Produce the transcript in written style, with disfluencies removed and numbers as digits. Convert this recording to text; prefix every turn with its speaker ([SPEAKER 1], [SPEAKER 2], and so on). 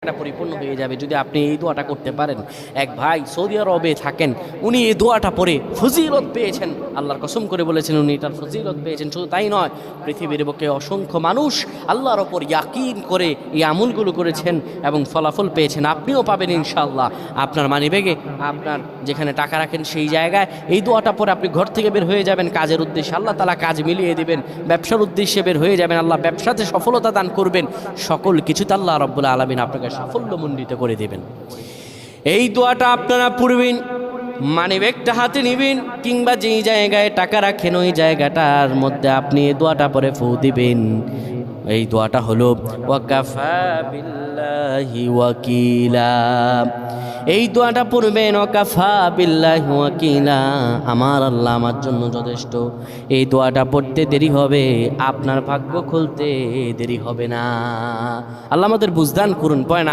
[SPEAKER 1] এটা পরিপূর্ণ হয়ে যাবে যদি আপনি এই দোয়াটা করতে পারেন। এক ভাই সৌদি আরবে থাকেন, উনি এই দোয়াটা পড়ে ফজিলত পেয়েছেন, আল্লাহর কসম করে বলেছেন উনি এটার ফজিলত পেয়েছেন। শুধু তাই নয়, পৃথিবীর বুকে অসংখ্য মানুষ আল্লাহর ওপর ইয়াকিন করে এই আমলগুলো করেছেন এবং ফলাফল পেয়েছেন। আপনিও পাবেন ইনশাআল্লাহ। আপনার মানিব্যাগে, আপনার যেখানে টাকা রাখেন সেই জায়গায় এই দোয়াটা পরে আপনি ঘর থেকে বের হয়ে যাবেন কাজের উদ্দেশ্যে, আল্লাহ তাআলা কাজ মিলিয়ে দিবেন। ব্যবসার উদ্দেশ্যে বের হয়ে যাবেন, আল্লাহ ব্যবসাতে সফলতা দান করবেন। সকল কিছুতে আল্লাহ রাব্বুল আলামিন আপনাকে সাফল্যমণ্ডিত করে দেবেন। এই দোয়াটা আপনারা পড়বেন, মানিব্যাগটা হাতে নেবেন, কিংবা যেই জায়গায় টাকা রাখেন ওই জায়গাটার মধ্যে আপনি এই দোয়াটা পরে ফু দিবেন। এই দোয়াটা হলো ওয়াকাফা বিল্লাহি ওয়াকিলা। এই দোয়াটা পড়বেন, ওয়াকাফা বিল্লাহি ওয়াকিলা, আমার আল্লাহ আমার জন্য যথেষ্ট। এই দোয়াটা পড়তে দেরি হবে, আপনার ভাগ্য খুলতে দেরি হবে না। আল্লাহ আমাদের বুঝদান করুন। পড়েন।